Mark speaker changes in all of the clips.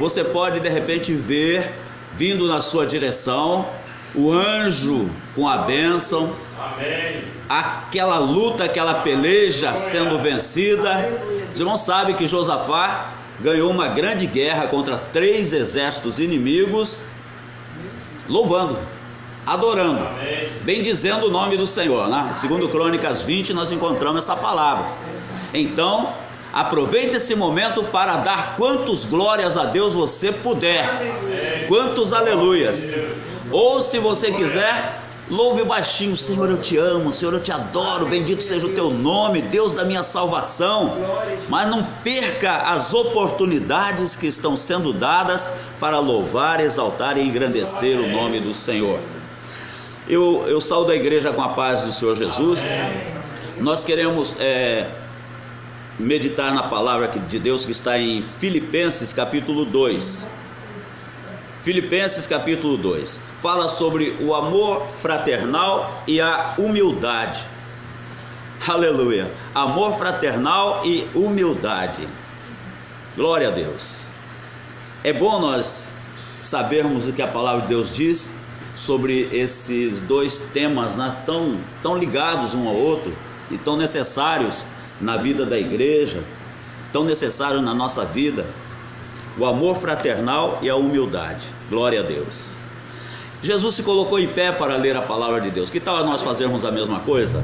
Speaker 1: você pode de repente ver vindo na sua direção o anjo com a bênção, aquela luta, aquela peleja sendo vencida. Os irmãos sabem que Josafá ganhou uma grande guerra contra 3 exércitos inimigos, louvando, adorando, bendizendo o nome do Senhor, né? Segundo Crônicas 20 nós encontramos essa palavra. Então aproveite esse momento para dar quantos glórias a Deus você puder, quantos aleluias, ou se você quiser, louve baixinho: Senhor, eu te amo, Senhor, eu te adoro, bendito seja o teu nome, Deus da minha salvação. Mas não perca as oportunidades que estão sendo dadas para louvar, exaltar e engrandecer o nome do Senhor. Eu saúdo a igreja com a paz do Senhor Jesus. Nós queremos meditar na palavra de Deus que está em Filipenses capítulo 2. Filipenses capítulo 2 fala sobre o amor fraternal e a humildade. Aleluia! Amor fraternal e humildade. Glória a Deus. É bom nós sabermos o que a palavra de Deus diz sobre esses dois temas, né, tão ligados um ao outro e tão necessários na vida da igreja, tão necessários na nossa vida: o amor fraternal e a humildade. Glória a Deus. Jesus se colocou em pé para ler a palavra de Deus. Que tal nós fazermos a mesma coisa?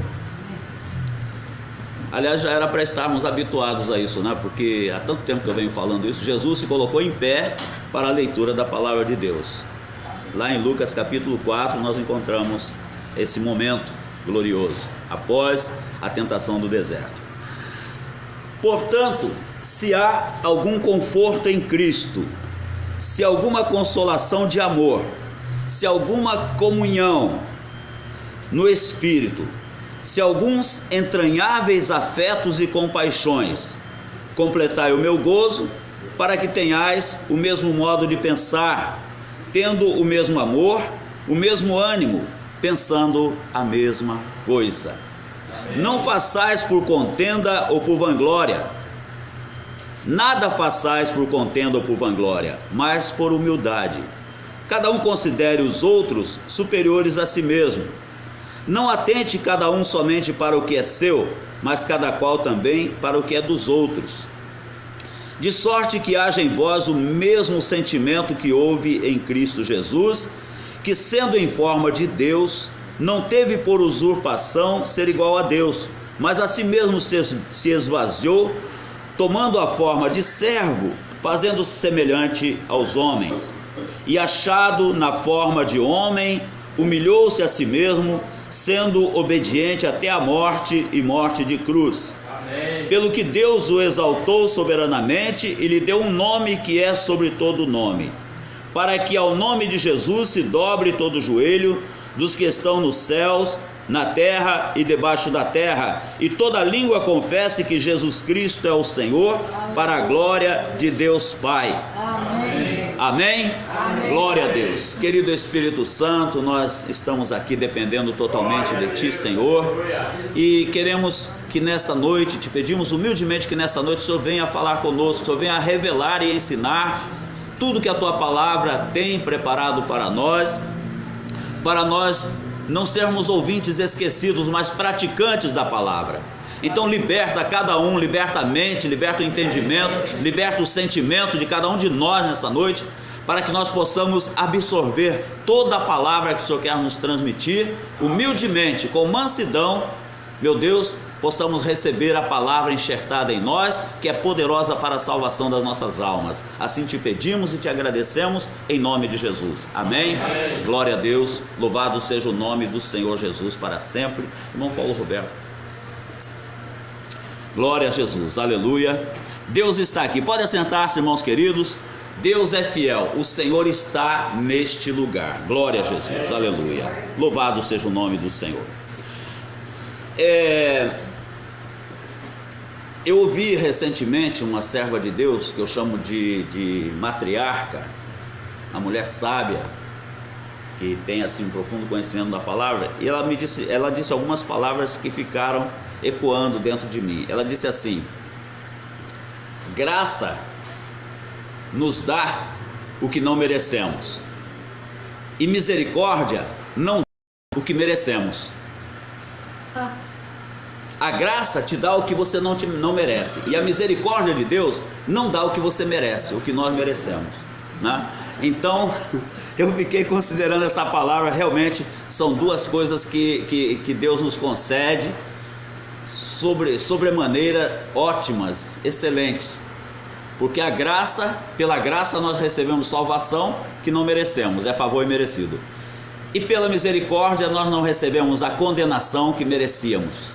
Speaker 1: Aliás, já era para estarmos habituados a isso, né? Porque há tanto tempo que eu venho falando isso. Jesus se colocou em pé para a leitura da palavra de Deus. Lá em Lucas capítulo 4 nós encontramos esse momento glorioso, após a tentação do deserto. Portanto, se há algum conforto em Cristo, se alguma consolação de amor, se alguma comunhão no Espírito, se alguns entranháveis afetos e compaixões, completai o meu gozo, para que tenhais o mesmo modo de pensar, tendo o mesmo amor, o mesmo ânimo, pensando a mesma coisa. Não façais por contenda ou por vanglória, nada façais por contenda ou por vanglória, mas por humildade. Cada um considere os outros superiores a si mesmo. Não atente cada um somente para o que é seu, mas cada qual também para o que é dos outros. De sorte que haja em vós o mesmo sentimento que houve em Cristo Jesus, que sendo em forma de Deus, não teve por usurpação ser igual a Deus, mas a si mesmo se esvaziou, tomando a forma de servo, fazendo-se semelhante aos homens, e achado na forma de homem, humilhou-se a si mesmo, sendo obediente até a morte e morte de cruz. Amém. Pelo que Deus o exaltou soberanamente e lhe deu um nome que é sobre todo nome, para que ao nome de Jesus se dobre todo o joelho dos que estão nos céus, na terra e debaixo da terra, e toda língua confesse que Jesus Cristo é o Senhor, amém, para a glória de Deus Pai. Amém. Amém? Amém. Glória a Deus. Querido Espírito Santo, nós estamos aqui dependendo totalmente de Ti, Senhor, e queremos que nesta noite, te pedimos humildemente que nesta noite o Senhor venha falar conosco, o Senhor venha revelar e ensinar tudo que a Tua palavra tem preparado para nós não sermos ouvintes esquecidos, mas praticantes da palavra. Então liberta cada um, liberta a mente, liberta o entendimento, liberta o sentimento de cada um de nós nessa noite, para que nós possamos absorver toda a palavra que o Senhor quer nos transmitir, humildemente, com mansidão, meu Deus, possamos receber a palavra enxertada em nós, que é poderosa para a salvação das nossas almas. Assim te pedimos e te agradecemos, em nome de Jesus. Amém? Amém. Glória a Deus, louvado seja o nome do Senhor Jesus para sempre. Irmão Paulo Roberto. Glória a Jesus, aleluia. Deus está aqui. Pode assentar-se, irmãos queridos. Deus é fiel, o Senhor está neste lugar. Glória a Jesus, aleluia. Louvado seja o nome do Senhor. Eu ouvi recentemente uma serva de Deus, que eu chamo de matriarca, a mulher sábia, que tem assim um profundo conhecimento da palavra, e ela disse algumas palavras que ficaram ecoando dentro de mim. Ela disse assim: graça nos dá o que não merecemos, e misericórdia não dá o que merecemos. A graça te dá o que você não merece, e a misericórdia de Deus não dá o que você merece, o que nós merecemos, né? Então eu fiquei considerando essa palavra. Realmente são duas coisas que Deus nos concede sobremaneira ótimas, excelentes, porque a graça, pela graça nós recebemos salvação que não merecemos, é favor imerecido, e pela misericórdia nós não recebemos a condenação que merecíamos.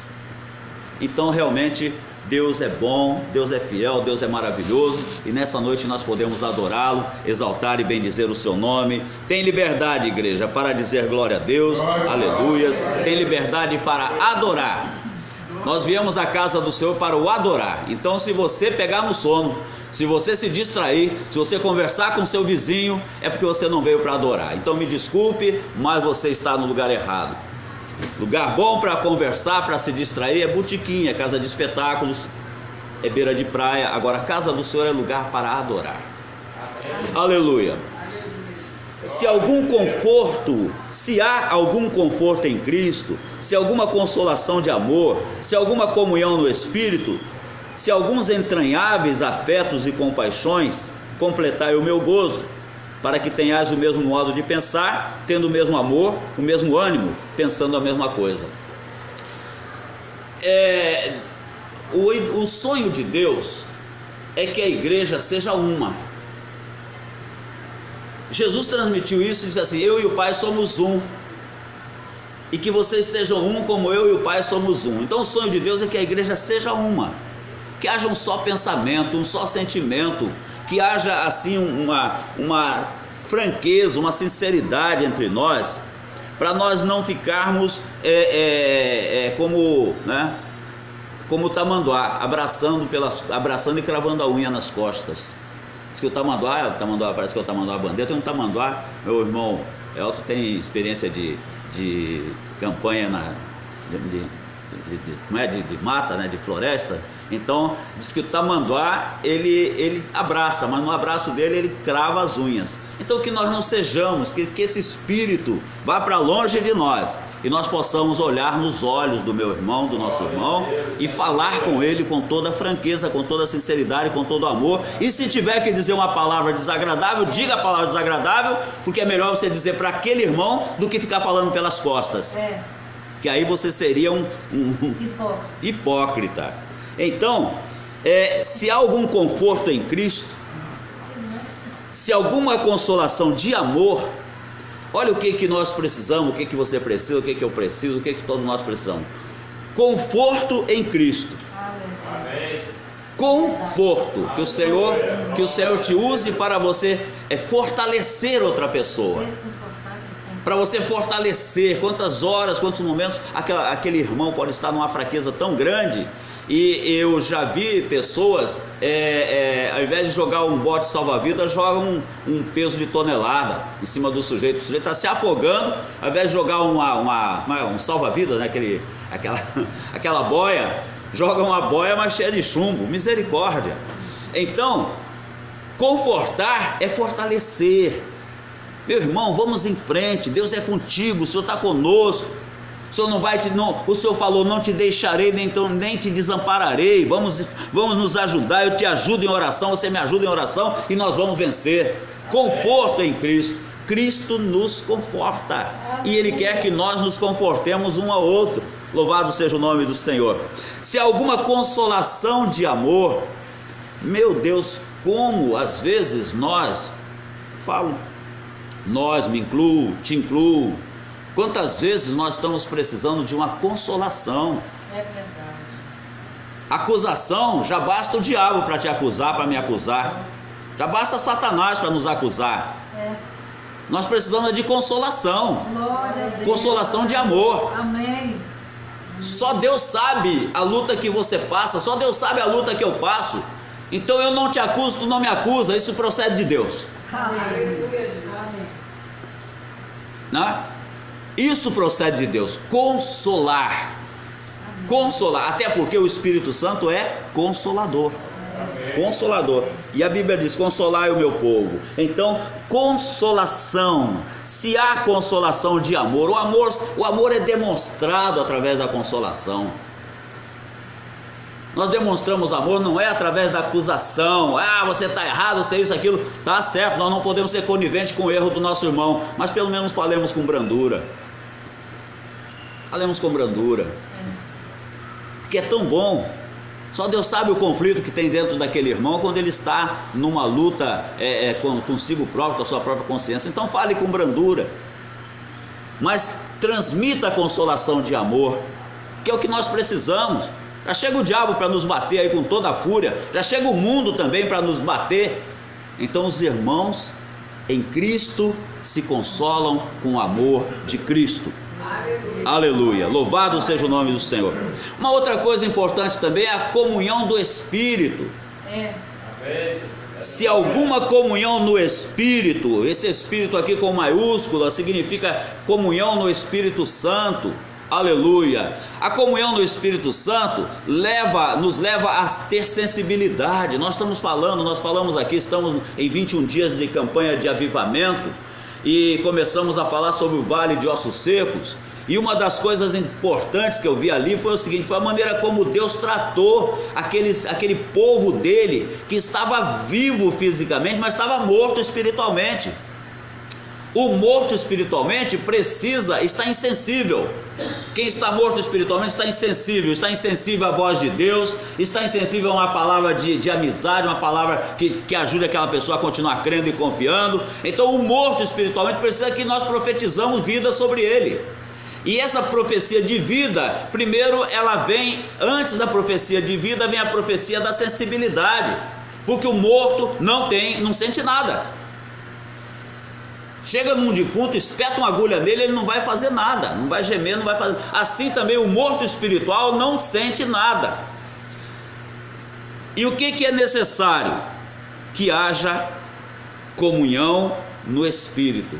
Speaker 1: Então realmente Deus é bom, Deus é fiel, Deus é maravilhoso, e nessa noite nós podemos adorá-lo, exaltar e bendizer o seu nome. Tem liberdade, igreja, para dizer glória a Deus, aleluias. Tem liberdade para adorar. Nós viemos à casa do Senhor para o adorar. Então, se você pegar no sono, se você se distrair, se você conversar com seu vizinho, é porque você não veio para adorar. Então me desculpe, mas você está no lugar errado. Lugar bom para conversar, para se distrair, é botiquinha, é casa de espetáculos, é beira de praia. Agora, a casa do Senhor é lugar para adorar. Aleluia. Se há algum conforto em Cristo, se alguma consolação de amor, se alguma comunhão no Espírito, se alguns entranháveis afetos e compaixões, completai o meu gozo, para que tenhais o mesmo modo de pensar, tendo o mesmo amor, o mesmo ânimo, pensando a mesma coisa. O sonho de Deus é que a igreja seja uma. Jesus transmitiu isso e disse assim: eu e o Pai somos um, e que vocês sejam um como eu e o Pai somos um. Então o sonho de Deus é que a igreja seja uma, que haja um só pensamento, um só sentimento, que haja assim uma franqueza, uma sinceridade entre nós, para nós não ficarmos como o tamanduá, abraçando e cravando a unha nas costas. Diz que o tamanduá parece que é o tamanduá bandeira. Tem um tamanduá, meu irmão Elton tem experiência de campanha de mata, né, de floresta. Então diz que o tamanduá ele abraça, mas no abraço dele ele crava as unhas. Então que nós não sejamos, que esse espírito vá para longe de nós, e nós possamos olhar nos olhos do meu irmão, do nosso irmão, e falar com ele com toda a franqueza, com toda a sinceridade, com todo o amor. E se tiver que dizer uma palavra desagradável, diga a palavra desagradável, porque é melhor você dizer para aquele irmão do que ficar falando pelas costas, que aí você seria um hipócrita. Então, se há algum conforto em Cristo, se alguma consolação de amor, olha o que nós precisamos, o que você precisa, o que eu preciso, o que todos nós precisamos: conforto em Cristo. Conforto, que o Senhor te use para você fortalecer outra pessoa, para você fortalecer. Quantas horas, quantos momentos aquele irmão pode estar numa fraqueza tão grande. E eu já vi pessoas, ao invés de jogar um bote salva-vidas, jogam um peso de tonelada em cima do sujeito. O sujeito está se afogando, ao invés de jogar um salva-vidas, né, aquela boia, joga uma boia mais cheia de chumbo. Misericórdia. Então, confortar é fortalecer. Meu irmão, vamos em frente, Deus é contigo, o Senhor está conosco. O Senhor o Senhor falou: não te deixarei, nem te desampararei. Vamos nos ajudar, eu te ajudo em oração, você me ajuda em oração, e nós vamos vencer. Conforto em Cristo. Cristo nos conforta, e Ele quer que nós nos confortemos um ao outro. Louvado seja o nome do Senhor. Se há alguma consolação de amor, meu Deus, como às vezes nós me incluo, te incluo, quantas vezes nós estamos precisando de uma consolação.
Speaker 2: É verdade.
Speaker 1: Acusação, já basta o diabo para te acusar, para me acusar. Já basta Satanás para nos acusar. Nós precisamos de consolação.
Speaker 2: Glória a Deus.
Speaker 1: Consolação de amor.
Speaker 2: Amém.
Speaker 1: Só Deus sabe a luta que você passa, só Deus sabe a luta que eu passo. Então eu não te acuso, tu não me acusa. Isso procede de Deus.
Speaker 2: Aleluia. Amém.
Speaker 1: Né? Isso procede de Deus. Consolar. Consolar, até porque o Espírito Santo é consolador. Consolador. E a Bíblia diz: consolai o meu povo. Então, consolação. Se há consolação de amor, o amor é demonstrado através da consolação. Nós demonstramos amor não é através da acusação. Você está errado, você isso, aquilo. Está certo, nós não podemos ser coniventes com o erro do nosso irmão, mas pelo menos falemos com brandura. Falemos com brandura. Porque é tão bom. Só Deus sabe o conflito que tem dentro daquele irmão quando ele está numa luta consigo próprio, com a sua própria consciência. Então fale com brandura, mas transmita a consolação de amor, que é o que nós precisamos. Já chega o diabo para nos bater aí com toda a fúria, já chega o mundo também para nos bater. Então os irmãos em Cristo se consolam com o amor de Cristo. Aleluia, louvado seja o nome do Senhor. Uma outra coisa importante também é a comunhão do Espírito. Se alguma comunhão no Espírito, esse Espírito aqui com maiúscula significa comunhão no Espírito Santo. Aleluia. A comunhão no Espírito Santo nos leva a ter sensibilidade. Nós falamos aqui, estamos em 21 dias de campanha de avivamento e começamos a falar sobre o vale de ossos secos. E uma das coisas importantes que eu vi ali foi o seguinte: foi a maneira como Deus tratou aquele povo dele, que estava vivo fisicamente, mas estava morto espiritualmente. O morto espiritualmente está insensível. Quem está morto espiritualmente está insensível à voz de Deus, está insensível a uma palavra de amizade, uma palavra que ajude aquela pessoa a continuar crendo e confiando. Então o morto espiritualmente precisa que nós profetizamos vida sobre ele. E essa profecia de vida, primeiro ela vem, antes da profecia de vida, vem a profecia da sensibilidade, porque o morto não sente nada. Chega num defunto, espeta uma agulha nele, ele não vai fazer nada, não vai gemer, não vai fazer. Assim também o morto espiritual não sente nada. E o que é necessário? Que haja comunhão no Espírito.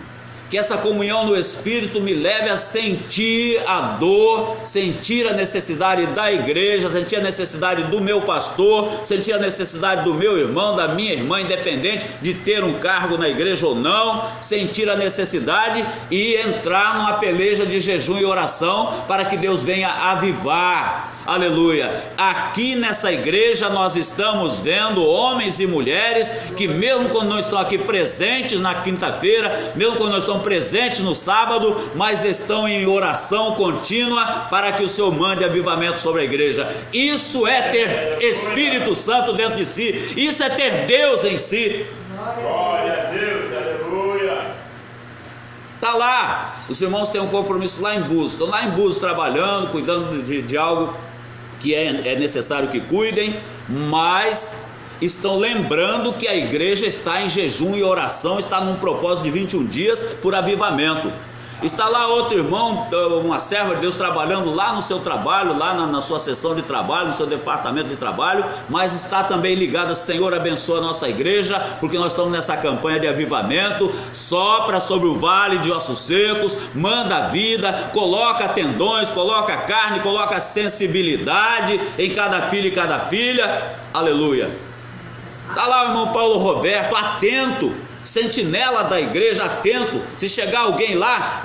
Speaker 1: Que essa comunhão no Espírito me leve a sentir a dor, sentir a necessidade da igreja, sentir a necessidade do meu pastor, sentir a necessidade do meu irmão, da minha irmã, independente de ter um cargo na igreja ou não, sentir a necessidade e entrar numa peleja de jejum e oração para que Deus venha avivar. Aleluia. Aqui nessa igreja nós estamos vendo homens e mulheres que, mesmo quando não estão aqui presentes na quinta-feira, mesmo quando não estão presentes no sábado, mas estão em oração contínua para que o Senhor mande avivamento sobre a igreja. Isso é ter Espírito Santo dentro de si, isso é ter Deus em si.
Speaker 3: Glória a Deus, aleluia.
Speaker 1: Está lá, os irmãos têm um compromisso lá em Búzios, estão lá em Búzios trabalhando, cuidando de algo que é necessário que cuidem, mas estão lembrando que a igreja está em jejum e oração, está num propósito de 21 dias por avivamento. Está lá outro irmão, uma serva de Deus, trabalhando lá no seu trabalho, lá na sua sessão de trabalho, no seu departamento de trabalho, mas está também ligada: Senhor, abençoa a nossa igreja, porque nós estamos nessa campanha de avivamento. Sopra sobre o vale de ossos secos, manda vida, coloca tendões, coloca carne, coloca sensibilidade em cada filho e cada filha. Aleluia. Está lá o irmão Paulo Roberto, atento, sentinela da igreja, atento. Se chegar alguém lá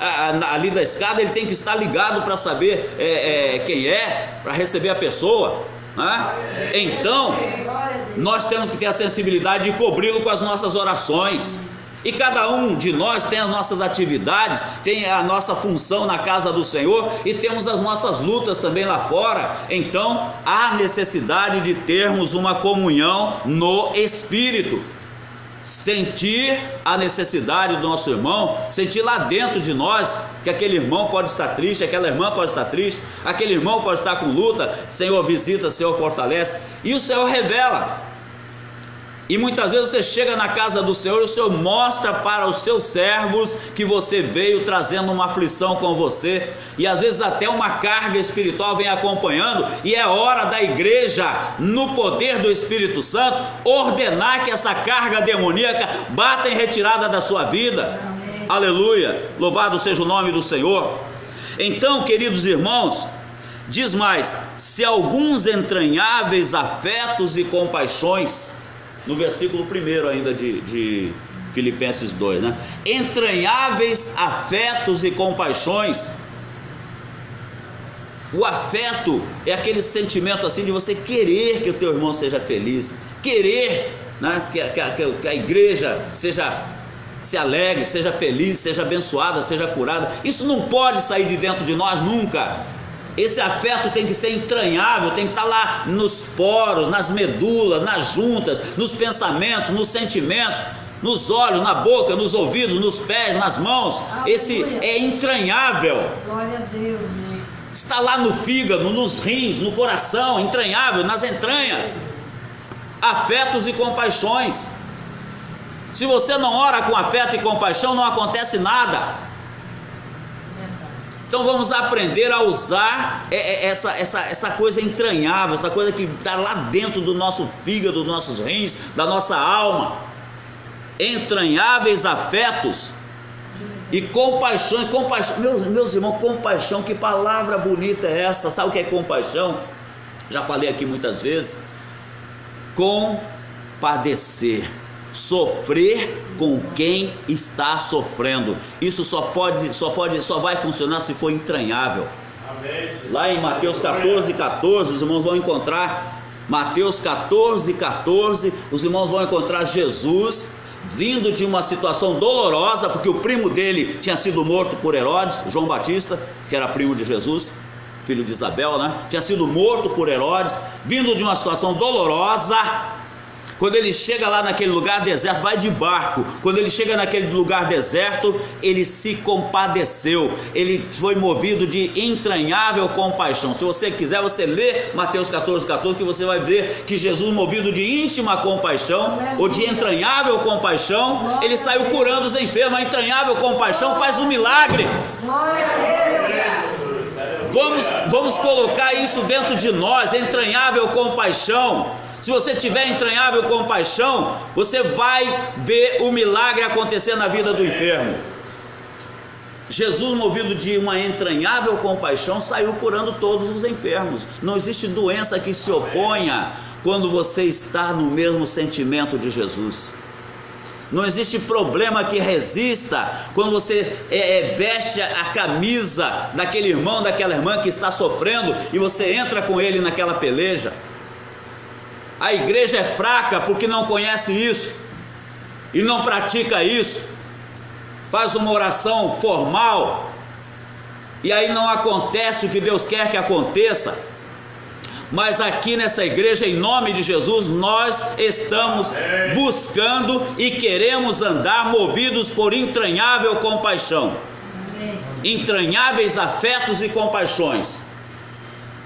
Speaker 1: ali da escada, ele tem que estar ligado para saber quem é, para receber a pessoa, né? Então nós temos que ter a sensibilidade de cobri-lo com as nossas orações. E cada um de nós tem as nossas atividades, tem a nossa função na casa do Senhor e temos as nossas lutas também lá fora. Então há necessidade de termos uma comunhão no Espírito. Sentir a necessidade do nosso irmão, sentir lá dentro de nós que aquele irmão pode estar triste, aquela irmã pode estar triste, aquele irmão pode estar com luta. Senhor, visita, Senhor, fortalece, e o Senhor revela. E muitas vezes você chega na casa do Senhor e o Senhor mostra para os seus servos que você veio trazendo uma aflição com você, e às vezes até uma carga espiritual vem acompanhando, e é hora da igreja, no poder do Espírito Santo, ordenar que essa carga demoníaca bata em retirada da sua vida. Aleluia, louvado seja o nome do Senhor. Então, queridos irmãos, Diz mais: se alguns entranháveis afetos e compaixões, no versículo 1 ainda de Filipenses 2, né? Entranháveis afetos e compaixões. O afeto é aquele sentimento assim de você querer que o teu irmão seja feliz, querer, né, que a igreja se alegre, seja feliz, seja abençoada, seja curada. Isso não pode sair de dentro de nós nunca. Esse afeto tem que ser entranhável, tem que estar lá nos poros, nas medulas, nas juntas, nos pensamentos, nos sentimentos, nos olhos, na boca, nos ouvidos, nos pés, nas mãos. Esse é entranhável.
Speaker 2: Glória a Deus, né?
Speaker 1: Está lá no fígado, nos rins, no coração, entranhável, nas entranhas. Afetos e compaixões. Se você não ora com afeto e compaixão, não acontece nada. Então vamos aprender a usar essa coisa entranhável, essa coisa que está lá dentro do nosso fígado, dos nossos rins, da nossa alma. Entranháveis afetos e compaixão. Meus irmãos, compaixão, que palavra bonita é essa? Sabe o que é compaixão? Já falei aqui muitas vezes. Compadecer, sofrer com quem está sofrendo. Isso só vai funcionar se for entranhável.
Speaker 3: Amém.
Speaker 1: Lá em Mateus 14:14, os irmãos vão encontrar Mateus 14:14, os irmãos vão encontrar Jesus vindo de uma situação dolorosa, porque o primo dele tinha sido morto por Herodes, João Batista, que era primo de Jesus, filho de Isabel, né? Tinha sido morto por Herodes, vindo de uma situação dolorosa. Quando ele chega lá naquele lugar deserto, vai de barco. Quando ele chega naquele lugar deserto, ele se compadeceu. Ele foi movido de entranhável compaixão. Se você quiser, você lê Mateus 14:14, que você vai ver que Jesus, movido de íntima compaixão, ou de entranhável compaixão, ele saiu curando os enfermos. A entranhável compaixão faz um milagre.
Speaker 2: Glória a Deus.
Speaker 1: Vamos colocar isso dentro de nós, entranhável compaixão. Se você tiver entranhável compaixão, você vai ver o milagre acontecer na vida do enfermo. Jesus, movido de uma entranhável compaixão, saiu curando todos os enfermos. Não existe doença que se oponha quando você está no mesmo sentimento de Jesus. Não existe problema que resista quando você veste a camisa daquele irmão, daquela irmã que está sofrendo, e você entra com ele naquela peleja. A igreja é fraca porque não conhece isso e não pratica isso. Faz uma oração formal e aí não acontece o que Deus quer que aconteça. Mas aqui nessa igreja, em nome de Jesus, nós estamos buscando e queremos andar movidos por entranhável compaixão. Entranháveis afetos e compaixões.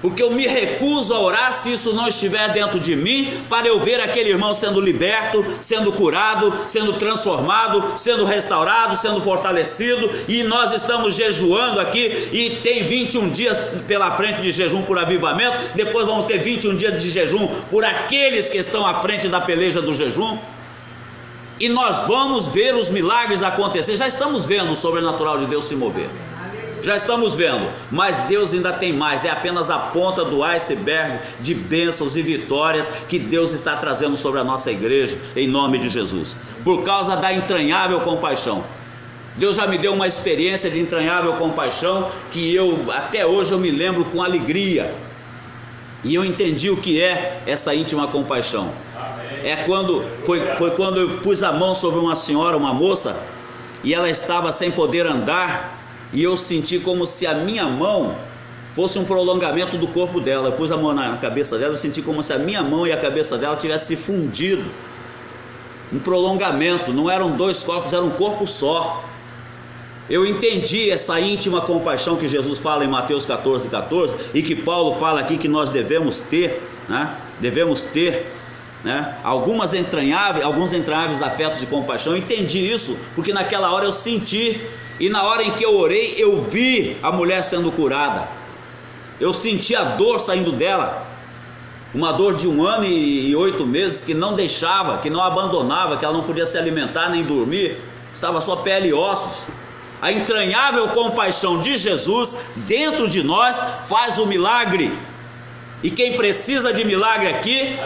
Speaker 1: Porque eu me recuso a orar se isso não estiver dentro de mim, para eu ver aquele irmão sendo liberto, sendo curado, sendo transformado, sendo restaurado, sendo fortalecido. E nós estamos jejuando aqui, e tem 21 dias pela frente de jejum por avivamento. Depois vamos ter 21 dias de jejum por aqueles que estão à frente da peleja do jejum. E nós vamos ver os milagres acontecer. Já estamos vendo o sobrenatural de Deus se mover. Já estamos vendo, mas Deus ainda tem mais. É apenas a ponta do iceberg de bênçãos e vitórias que Deus está trazendo sobre a nossa igreja, em nome de Jesus, por causa da entranhável compaixão. Deus já me deu uma experiência de entranhável compaixão que até hoje eu me lembro com alegria, e eu entendi o que é essa íntima compaixão. Foi quando eu pus a mão sobre uma senhora, uma moça, e ela estava sem poder andar. E eu senti como se a minha mão fosse um prolongamento do corpo dela. Eu pus a mão na cabeça dela, eu senti como se a minha mão e a cabeça dela tivessem se fundido. Um prolongamento, não eram dois corpos, era um corpo só. Eu entendi essa íntima compaixão que Jesus fala em Mateus 14:14 e que Paulo fala aqui que nós devemos ter, né? Devemos ter, né? Alguns entranháveis afetos de compaixão. Eu entendi isso porque naquela hora eu senti. E na hora em que eu orei, eu vi a mulher sendo curada. Eu senti a dor saindo dela. Uma dor de 1 ano e 8 meses que não deixava, que não abandonava, que ela não podia se alimentar nem dormir. Estava só pele e ossos. A entranhável compaixão de Jesus dentro de nós faz o milagre. E quem precisa de milagre aqui,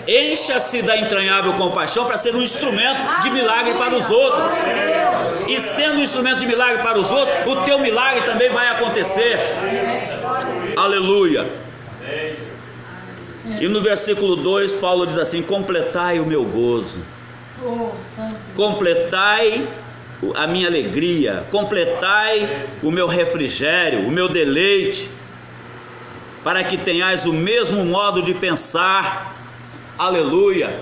Speaker 1: encha-se da entranhável compaixão para ser um instrumento de milagre para os outros. E sendo um instrumento de milagre para os outros, o teu milagre também vai acontecer. Aleluia. E no versículo 2, Paulo diz assim: completai o meu gozo, completai a minha alegria, completai o meu refrigério, o meu deleite, para que tenhais o mesmo modo de pensar. Aleluia.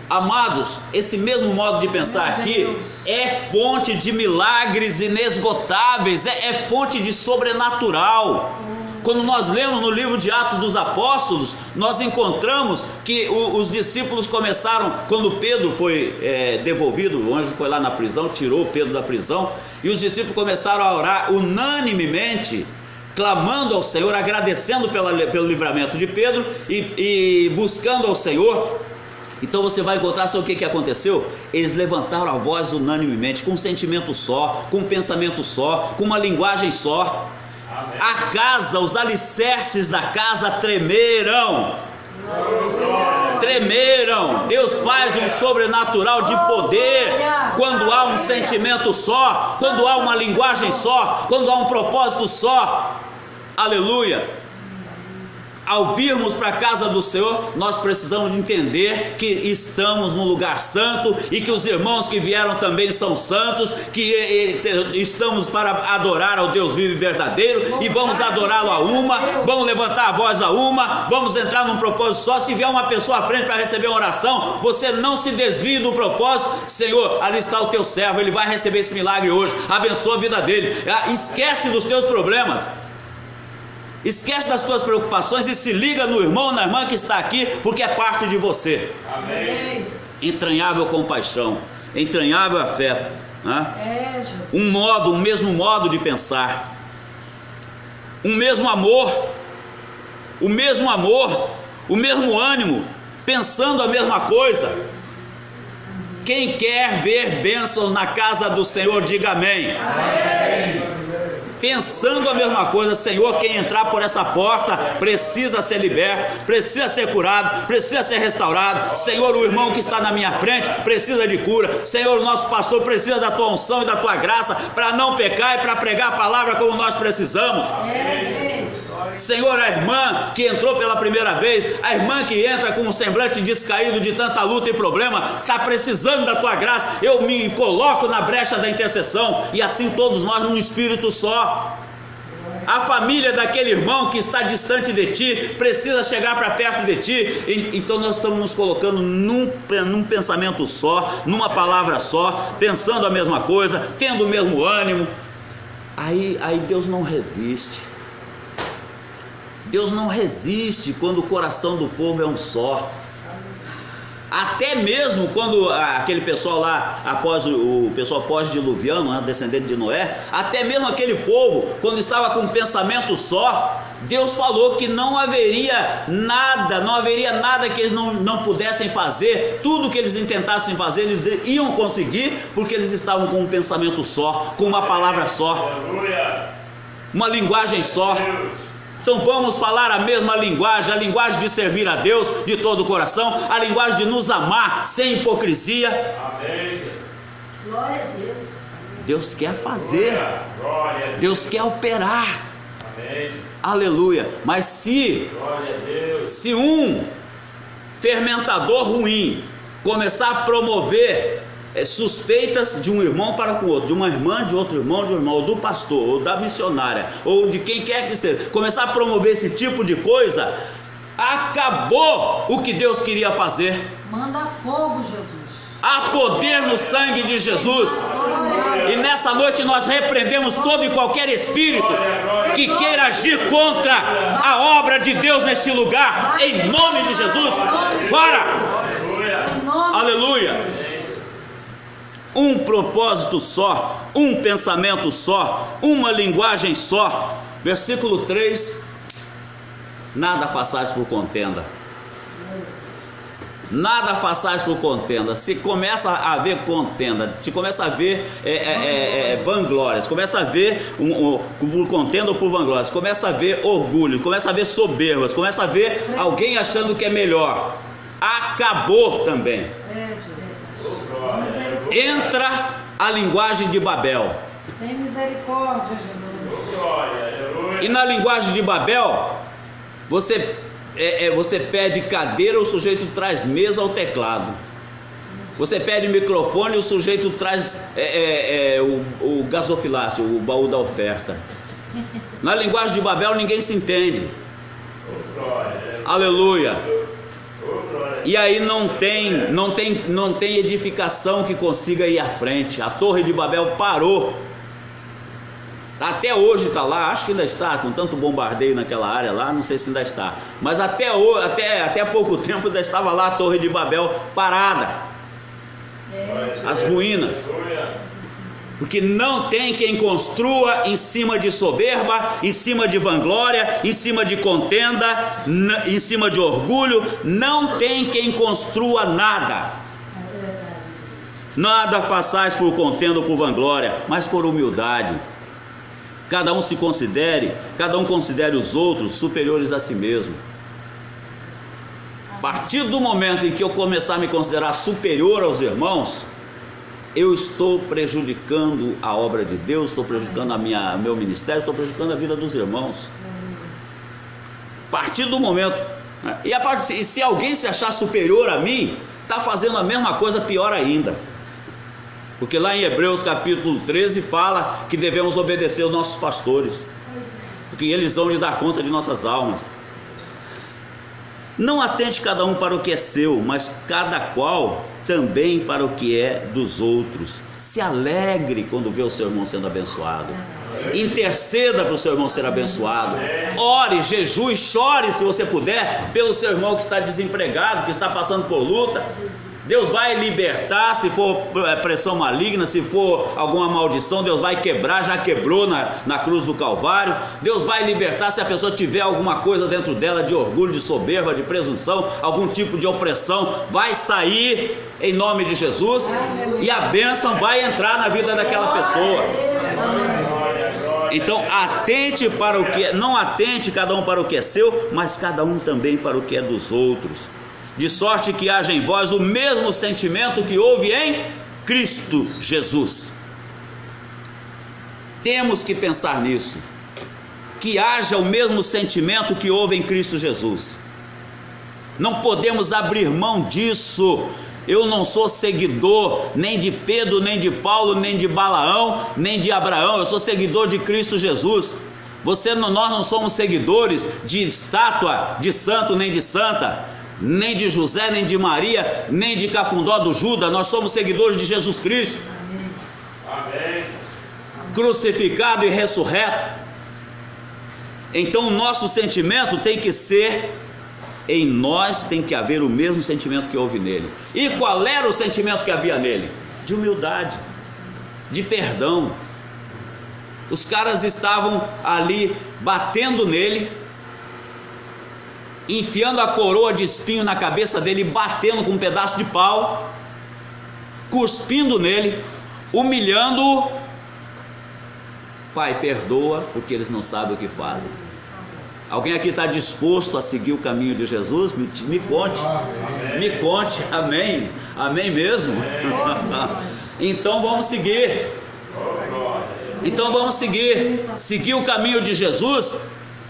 Speaker 1: Amados, esse mesmo modo de pensar aqui é fonte de milagres inesgotáveis, é fonte de sobrenatural. Quando nós lemos no livro de Atos dos Apóstolos, nós encontramos que os discípulos começaram, quando Pedro foi devolvido, o anjo foi lá na prisão, tirou Pedro da prisão, e os discípulos começaram a orar unanimemente, clamando ao Senhor, agradecendo pelo livramento de Pedro e buscando ao Senhor. Então você vai encontrar, sabe o que aconteceu? Eles levantaram a voz unanimemente, com um sentimento só, com um pensamento só, com uma linguagem só. Amém. A casa, os alicerces da casa tremeram. Tremeram. Deus faz um sobrenatural de poder quando há um sentimento só, quando há uma linguagem só, quando há um propósito só. Aleluia. Ao virmos para a casa do Senhor, nós precisamos entender que estamos num lugar santo e que os irmãos que vieram também são santos, que estamos para adorar ao Deus vivo e verdadeiro, e vamos adorá-lo a uma, vamos levantar a voz a uma, vamos entrar num propósito só. Se vier uma pessoa à frente para receber uma oração, você não se desvie do propósito. Senhor, ali está o teu servo, ele vai receber esse milagre hoje, abençoa a vida dele. Esquece dos teus problemas, esquece das tuas preocupações e se liga no irmão, na irmã que está aqui, porque é parte de você. Amém. Entranhável compaixão, entranhável afeto, né? Um mesmo modo de pensar, um mesmo amor, o mesmo ânimo, pensando a mesma coisa. Quem quer ver bênçãos na casa do Senhor, diga amém. Amém. Pensando a mesma coisa. Senhor, quem entrar por essa porta precisa ser liberto, precisa ser curado, precisa ser restaurado. Senhor, o irmão que está na minha frente precisa de cura. Senhor, o nosso pastor precisa da tua unção e da tua graça para não pecar e para pregar a palavra como nós precisamos. Senhor, a irmã que entrou pela primeira vez, a irmã que entra com um semblante descaído de tanta luta e problema, está precisando da tua graça. Eu me coloco na brecha da intercessão, e assim todos nós num espírito só. A família daquele irmão que está distante de ti precisa chegar para perto de ti. Então nós estamos nos colocando num pensamento só, numa palavra só, pensando a mesma coisa, tendo o mesmo ânimo. Aí Deus não resiste. Deus não resiste quando o coração do povo é um só. Até mesmo quando aquele pessoal lá, o pessoal pós-diluviano, né, descendente de Noé, até mesmo aquele povo, quando estava com um pensamento só, Deus falou que não haveria nada que eles não pudessem fazer. Tudo que eles intentassem fazer, eles iam conseguir, porque eles estavam com um pensamento só, com uma palavra só, uma linguagem só. Então vamos falar a mesma linguagem, a linguagem de servir a Deus de todo o coração, a linguagem de nos amar sem hipocrisia. Amém.
Speaker 2: Glória a Deus.
Speaker 1: Deus quer fazer, Deus quer operar.
Speaker 3: Amém.
Speaker 1: Aleluia. Mas se um fermentador ruim começar a promover suspeitas de um irmão para com o outro, de uma irmã, de outro irmão, de um irmão, ou do pastor, ou da missionária, ou de quem quer que seja, começar a promover esse tipo de coisa, acabou o que Deus queria fazer.
Speaker 2: Manda fogo, Jesus.
Speaker 1: Há poder no sangue de Jesus. E nessa noite nós repreendemos todo e qualquer espírito que queira agir contra a obra de Deus neste lugar, em nome de Jesus. Fora! Aleluia! Um propósito só, um pensamento só, uma linguagem só. Versículo 3: nada façais por contenda. Nada façais por contenda. Se começa a haver contenda, se começa a haver vanglórias, começa a haver por contenda ou por vanglórias, começa a haver orgulho, começa a haver soberbas, começa a ver alguém achando que é melhor. Acabou também. Entra a linguagem de Babel.
Speaker 2: Tem misericórdia, Jesus.
Speaker 1: E na linguagem de Babel, você pede cadeira, o sujeito traz mesa ou teclado. Você pede microfone, o sujeito traz o gasofilácio, o baú da oferta. Na linguagem de Babel ninguém se entende. Aleluia. E aí não tem edificação que consiga ir à frente. A Torre de Babel parou. Até hoje está lá, acho que ainda está, com tanto bombardeio naquela área lá, não sei se ainda está. Mas até há pouco tempo ainda estava lá a Torre de Babel parada. As ruínas. Porque não tem quem construa em cima de soberba, em cima de vanglória, em cima de contenda, em cima de orgulho. Não tem quem construa nada. Nada façais por contenda ou por vanglória, mas por humildade. Cada um considere os outros superiores a si mesmo. A partir do momento em que eu começar a me considerar superior aos irmãos, eu estou prejudicando a obra de Deus, estou prejudicando o meu ministério, estou prejudicando a vida dos irmãos. A partir do momento, né? E se alguém se achar superior a mim, está fazendo a mesma coisa, pior ainda. Porque lá em Hebreus capítulo 13 fala que devemos obedecer aos nossos pastores, porque eles vão de dar conta de nossas almas. Não atente cada um para o que é seu, mas cada qual também para o que é dos outros. Se alegre quando vê o seu irmão sendo abençoado. Interceda para o seu irmão ser abençoado. Ore, jejue, chore se você puder pelo seu irmão que está desempregado, que está passando por luta. Deus vai libertar, se for pressão maligna, se for alguma maldição, Deus vai quebrar, já quebrou na cruz do Calvário. Deus vai libertar se a pessoa tiver alguma coisa dentro dela de orgulho, de soberba, de presunção, algum tipo de opressão, vai sair em nome de Jesus e a bênção vai entrar na vida daquela pessoa. Então não atente cada um para o que é seu, mas cada um também para o que é dos outros. De sorte que haja em vós o mesmo sentimento que houve em Cristo Jesus. Temos que pensar nisso, que haja o mesmo sentimento que houve em Cristo Jesus. Não podemos abrir mão disso. Eu não sou seguidor nem de Pedro, nem de Paulo, nem de Balaão, nem de Abraão. Eu sou seguidor de Cristo Jesus. Nós não somos seguidores de estátua, de santo nem de santa, nem de José, nem de Maria, nem de Cafundó do Judas. Nós somos seguidores de Jesus Cristo. Amém. Crucificado e ressurreto. Então o nosso sentimento tem que ser, em nós tem que haver o mesmo sentimento que houve nele. E qual era o sentimento que havia nele? De humildade, de perdão. Os caras estavam ali batendo nele, enfiando a coroa de espinho na cabeça dele, batendo com um pedaço de pau, cuspindo nele, humilhando-o. Pai, perdoa, porque eles não sabem o que fazem. Alguém aqui está disposto a seguir o caminho de Jesus? Me conte. Amém. Me conte, amém. Amém mesmo? Então vamos seguir. Seguir o caminho de Jesus.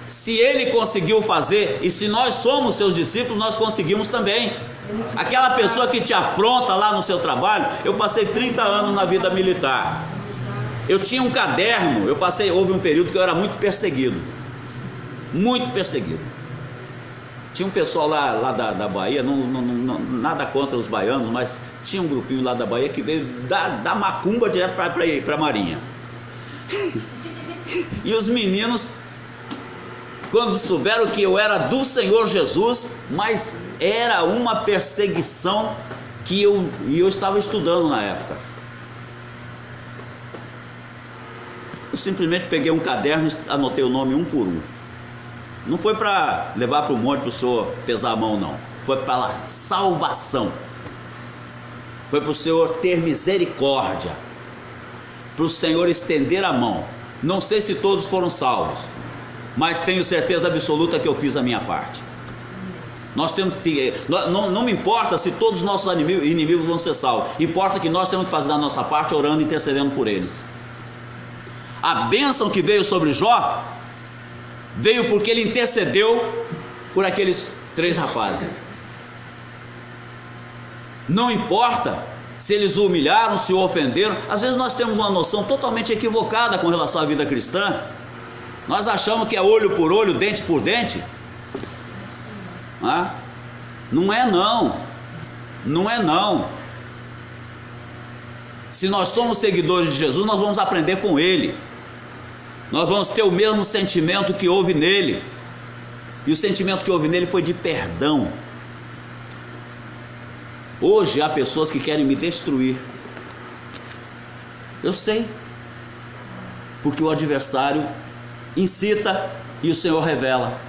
Speaker 1: Se ele conseguiu fazer, e se nós somos seus discípulos, nós conseguimos também. Aquela pessoa que te afronta lá no seu trabalho. Eu passei 30 anos na vida militar. Eu tinha um caderno. Houve um período que eu era muito perseguido. Muito perseguido. Tinha um pessoal lá da Bahia, nada contra os baianos, mas tinha um grupinho lá da Bahia que veio da Macumba direto para a Marinha. E os meninos, quando souberam que eu era do Senhor Jesus, mas era uma perseguição que eu estava estudando na época. Eu simplesmente peguei um caderno e anotei o nome um por um. Não foi para levar para o monte para o senhor pesar a mão, não. foi para a salvação, foi para o Senhor ter misericórdia, para o Senhor estender a mão. Não sei se todos foram salvos, mas tenho certeza absoluta que eu fiz a minha parte. Nós temos que, não me importa se todos os nossos inimigos vão ser salvos, importa que nós temos que fazer a nossa parte, orando e intercedendo por eles. A bênção que veio sobre Jó veio porque ele intercedeu por aqueles 3 rapazes. Não importa se eles o humilharam, se o ofenderam. Às vezes nós temos uma noção totalmente equivocada com relação à vida cristã. Nós achamos que é olho por olho, dente por dente. Não é não. Não é não. Se nós somos seguidores de Jesus, nós vamos aprender com Ele. Nós vamos ter o mesmo sentimento que houve nele. E o sentimento que houve nele foi de perdão. Hoje há pessoas que querem me destruir. Eu sei. Porque o adversário incita e o Senhor revela.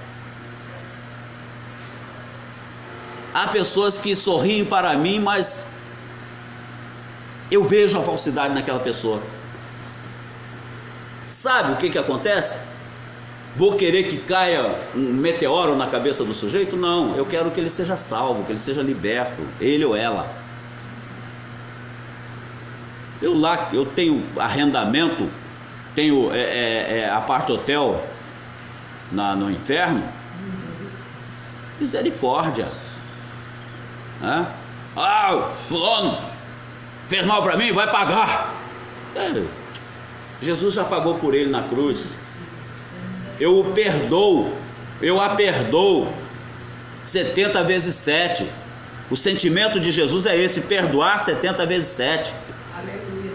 Speaker 1: Há pessoas que sorriem para mim, mas eu vejo a falsidade naquela pessoa. Sabe o que acontece? Vou querer que caia um meteoro na cabeça do sujeito? Não, eu quero que ele seja salvo, que ele seja liberto, ele ou ela. Eu tenho arrendamento, tenho a parte hotel no inferno. Misericórdia. Fulano fez mal para mim, vai pagar. Jesus já pagou por ele na cruz. Eu o perdoo, eu a perdoo 70 vezes 7. O sentimento de Jesus é esse, perdoar 70 vezes 7. Aleluia.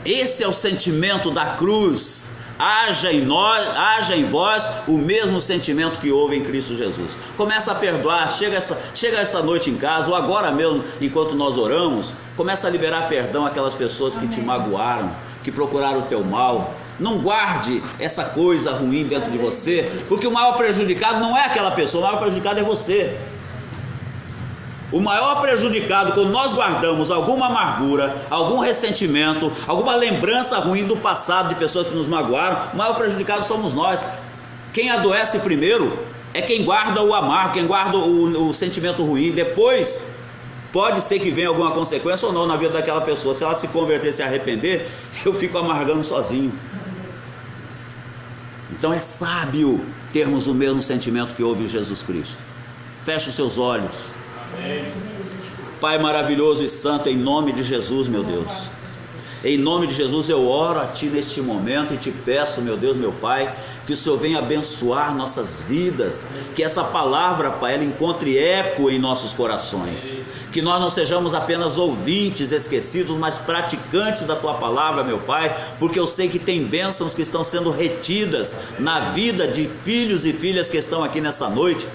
Speaker 1: Esse é o sentimento da cruz. Haja em vós o mesmo sentimento que houve em Cristo Jesus. Começa a perdoar, chega essa noite em casa, ou agora mesmo, enquanto nós oramos, começa a liberar perdão àquelas pessoas que te magoaram, que procuraram o teu mal. Não guarde essa coisa ruim dentro de você, porque o maior prejudicado não é aquela pessoa, o maior prejudicado é você. O maior prejudicado, quando nós guardamos alguma amargura, algum ressentimento, alguma lembrança ruim do passado de pessoas que nos magoaram, o maior prejudicado somos nós. Quem adoece primeiro é quem guarda o amargo, quem guarda o sentimento ruim. Depois pode ser que venha alguma consequência ou não na vida daquela pessoa. Se ela se converter, se arrepender, eu fico amargando sozinho. Então é sábio termos o mesmo sentimento que houve em Jesus Cristo. Feche os seus olhos. Amém. Pai maravilhoso e santo, em nome de Jesus, meu Deus, em nome de Jesus eu oro a Ti neste momento e Te peço, meu Deus, meu Pai, que o Senhor venha abençoar nossas vidas, que essa palavra, Pai, ela encontre eco em nossos corações, que nós não sejamos apenas ouvintes esquecidos, mas praticantes da Tua palavra, meu Pai, porque eu sei que tem bênçãos que estão sendo retidas na vida de filhos e filhas que estão aqui nessa noite,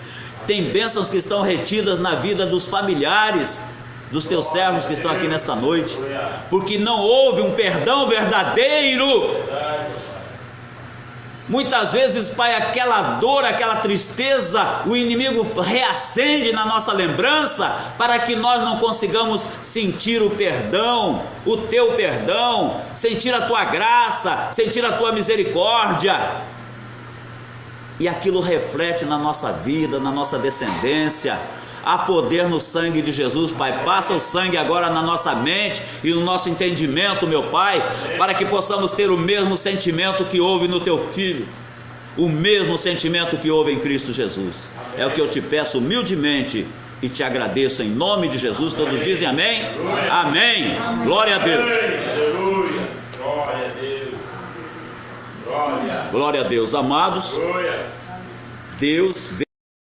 Speaker 1: tem bênçãos que estão retidas na vida dos familiares dos Teus servos que estão aqui nesta noite, porque não houve um perdão verdadeiro. Muitas vezes, Pai, aquela dor, aquela tristeza, o inimigo reacende na nossa lembrança para que nós não consigamos sentir o perdão, o Teu perdão, sentir a Tua graça, sentir a Tua misericórdia. E aquilo reflete na nossa vida, na nossa descendência. Há poder no sangue de Jesus, Pai. Passa o sangue agora na nossa mente e no nosso entendimento, meu Pai, para que possamos ter o mesmo sentimento que houve no Teu Filho, o mesmo sentimento que houve em Cristo Jesus. É o que eu Te peço humildemente e Te agradeço em nome de Jesus. Todos dizem amém? Amém. Glória a Deus.
Speaker 3: Aleluia. Glória a Deus.
Speaker 1: Glória a Deus. Amados, Deus